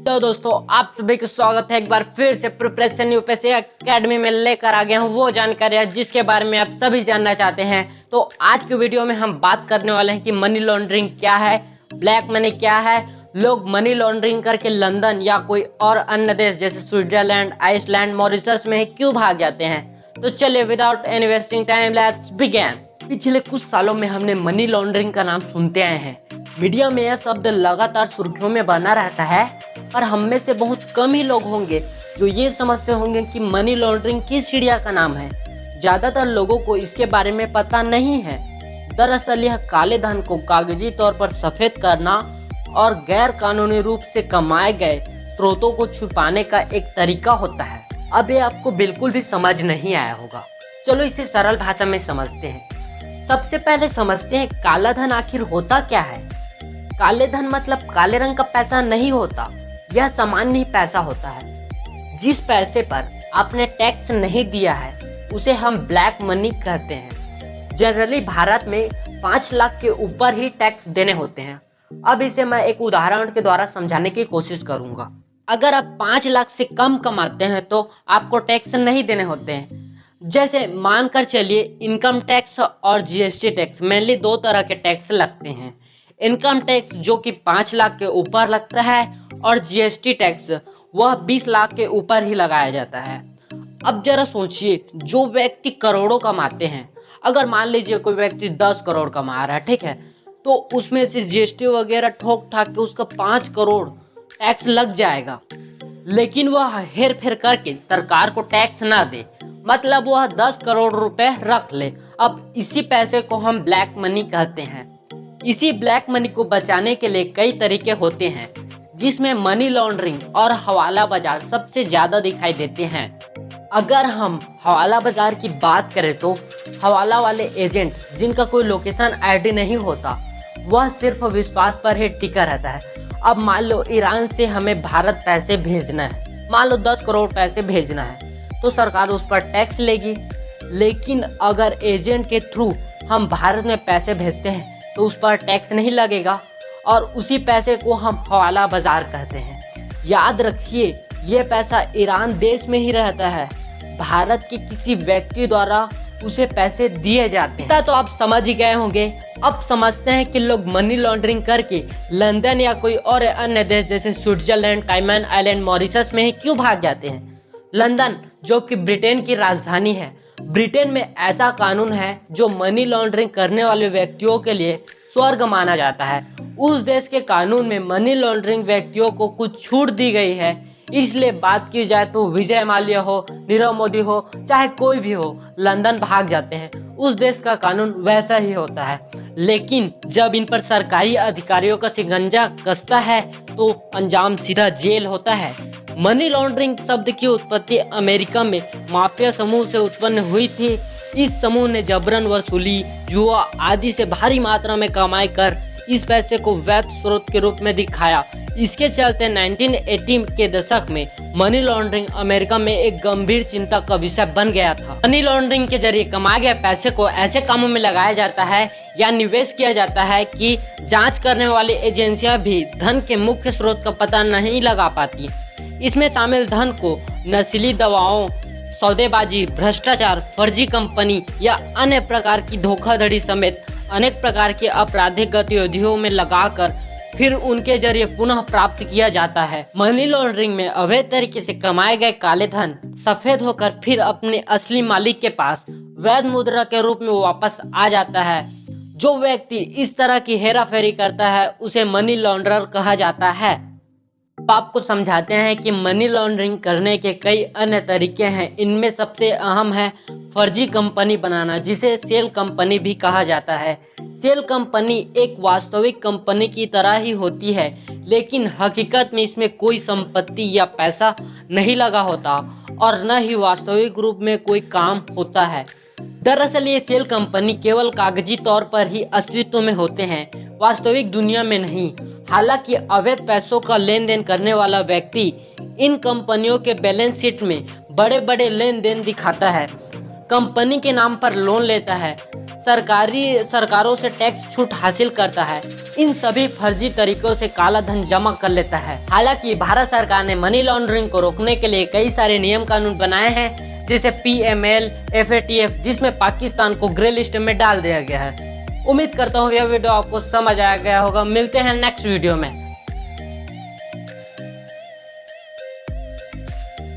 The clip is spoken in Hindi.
तो दोस्तों आप सभी का स्वागत है एक बार फिर से प्रिपरेशन यूपीएससी एकेडमी में लेकर आ गया हूँ वो जानकारी जिसके बारे में आप सभी जानना चाहते हैं। तो आज के वीडियो में हम बात करने वाले हैं कि मनी लॉन्ड्रिंग क्या है, ब्लैक मनी क्या है, लोग मनी लॉन्ड्रिंग करके लंदन या कोई और अन्य देश जैसे स्विट्जरलैंड, आइसलैंड, मॉरिशस में क्यों भाग जाते हैं। तो चलिए without any wasting time let's begin. पिछले कुछ सालों में हमने मनी लॉन्ड्रिंग का नाम सुनते आए हैं। मीडिया में यह शब्द लगातार सुर्खियों में बना रहता है, पर हम में से बहुत कम ही लोग होंगे जो ये समझते होंगे कि मनी लॉन्ड्रिंग किस चिड़िया का नाम है। ज़्यादातर लोगों को इसके बारे में पता नहीं है। दरअसल यह काले धन को कागजी तौर पर सफ़ेद करना और गैर कानूनी रूप से कमाए गए स्रोतों को छुपाने का एक तरीका होता है। अब ये आपको बिल्कुल भी समझ नहीं आया होगा। चलो इसे सरल भाषा में समझते हैं। सबसे पहले समझते हैं काला धन आखिर होता क्या है। काले धन मतलब काले रंग का पैसा नहीं होता, यह सामान्य ही पैसा होता है। जिस पैसे पर आपने टैक्स नहीं दिया है उसे हम ब्लैक मनी कहते हैं। जनरली भारत में 5 लाख के ऊपर ही टैक्स देने होते हैं। अब इसे मैं एक उदाहरण के द्वारा समझाने की कोशिश करूंगा। अगर आप 5 लाख से कम कमाते हैं तो आपको टैक्स नहीं देने होते हैं। जैसे मानकर चलिए इनकम टैक्स और जीएसटी टैक्स, मेनली 2 तरह के टैक्स लगते हैं। इनकम टैक्स जो कि 5 लाख के ऊपर लगता है और जीएसटी टैक्स वह 20 लाख के ऊपर ही लगाया जाता है। अब जरा सोचिए, जो व्यक्ति करोड़ों कमाते हैं, अगर मान लीजिए कोई व्यक्ति 10 करोड़ कमा रहा है, ठीक है, तो उसमें से जीएसटी वगैरह ठोक ठाक के उसका 5 करोड़ टैक्स लग जाएगा। लेकिन वह हेर फेर करके सरकार को टैक्स ना दे, मतलब वह 10 करोड़ रुपए रख ले। अब इसी पैसे को हम ब्लैक मनी कहते हैं। इसी ब्लैक मनी को बचाने के लिए कई तरीके होते हैं, जिसमें मनी लॉन्ड्रिंग और हवाला बाजार सबसे ज़्यादा दिखाई देते हैं। अगर हम हवाला बाजार की बात करें तो हवाला वाले एजेंट जिनका कोई लोकेशन आईडी नहीं होता, वह सिर्फ विश्वास पर ही टिका रहता है। अब मान लो ईरान से हमें भारत पैसे भेजना है, मान लो 10 करोड़ पैसे भेजना है, तो सरकार उस पर टैक्स लेगी। लेकिन अगर एजेंट के थ्रू हम भारत में पैसे भेजते हैं तो उस पर टैक्स नहीं लगेगा और उसी पैसे को हम हवाला बाजार कहते हैं। याद रखिए, ये पैसा ईरान देश में ही रहता है, भारत के किसी व्यक्ति द्वारा उसे पैसे दिए जाते हैं। तो आप समझ ही गए होंगे। अब समझते हैं कि लोग मनी लॉन्ड्रिंग करके लंदन या कोई और अन्य देश जैसे स्विट्जरलैंड, कायमन आइलैंड, मॉरिशस में ही क्यों भाग जाते हैं। लंदन जो कि ब्रिटेन की राजधानी है, ब्रिटेन में ऐसा कानून है जो मनी लॉन्ड्रिंग करने वाले व्यक्तियों के लिए स्वर्ग माना जाता है। उस देश के कानून में मनी लॉन्ड्रिंग व्यक्तियों को कुछ छूट दी गई है। इसलिए बात की जाए तो विजय माल्या हो, नीरव मोदी हो, चाहे कोई भी हो, लंदन भाग जाते हैं। उस देश का कानून वैसा ही होता है। लेकिन जब इन पर सरकारी अधिकारियों का शिकंजा कसता है तो अंजाम सीधा जेल होता है। मनी लॉन्ड्रिंग शब्द की उत्पत्ति अमेरिका में माफिया समूह से उत्पन्न हुई थी। इस समूह ने जबरन वसूली, जुआ आदि से भारी मात्रा में कमाई कर इस पैसे को वैध स्रोत के रूप में दिखाया। इसके चलते 1980 के दशक में मनी लॉन्ड्रिंग अमेरिका में एक गंभीर चिंता का विषय बन गया था। मनी लॉन्ड्रिंग के जरिए कमाए गए पैसे को ऐसे कामों में लगाया जाता है या निवेश किया जाता है कि जांच करने वाली एजेंसियां भी धन के मुख्य स्रोत का पता नहीं लगा पाती। इसमें शामिल धन को नशीली दवाओं, सौदेबाजी, भ्रष्टाचार, फर्जी कंपनी या अन्य प्रकार की धोखाधड़ी समेत अनेक प्रकार की आपराधिक गतिविधियों में लगाकर फिर उनके जरिए पुनः प्राप्त किया जाता है। मनी लॉन्ड्रिंग में अवैध तरीके से कमाए गए काले धन सफेद होकर फिर अपने असली मालिक के पास वैध मुद्रा के रूप में वापस आ जाता है। जो व्यक्ति इस तरह की हेराफेरी करता है उसे मनी लॉन्ड्रर कहा जाता है। आपको समझाते हैं कि मनी लॉन्ड्रिंग करने के कई अन्य तरीके हैं। इनमें सबसे अहम है फर्जी कंपनी बनाना, जिसे सेल कंपनी भी कहा जाता है। सेल कंपनी एक वास्तविक कंपनी की तरह ही होती है, लेकिन हकीकत में इसमें कोई संपत्ति या पैसा नहीं लगा होता और न ही वास्तविक रूप में कोई काम होता है। दरअसल ये सेल कंपनी केवल कागजी तौर पर ही अस्तित्व में होते हैं, वास्तविक दुनिया में नहीं। हालांकि अवैध पैसों का लेन देन करने वाला व्यक्ति इन कंपनियों के बैलेंस शीट में बड़े बड़े लेन देन दिखाता है, कंपनी के नाम पर लोन लेता है, सरकारों से टैक्स छूट हासिल करता है, इन सभी फर्जी तरीकों से काला धन जमा कर लेता है। हालांकि भारत सरकार ने मनी लॉन्ड्रिंग को रोकने के लिए कई सारे नियम कानून बनाए हैं, जैसे PML, FATF, जिसमें पाकिस्तान को ग्रे लिस्ट में डाल दिया गया है। उम्मीद करता हूँ यह वीडियो आपको समझ आ गया होगा। मिलते हैं नेक्स्ट वीडियो में।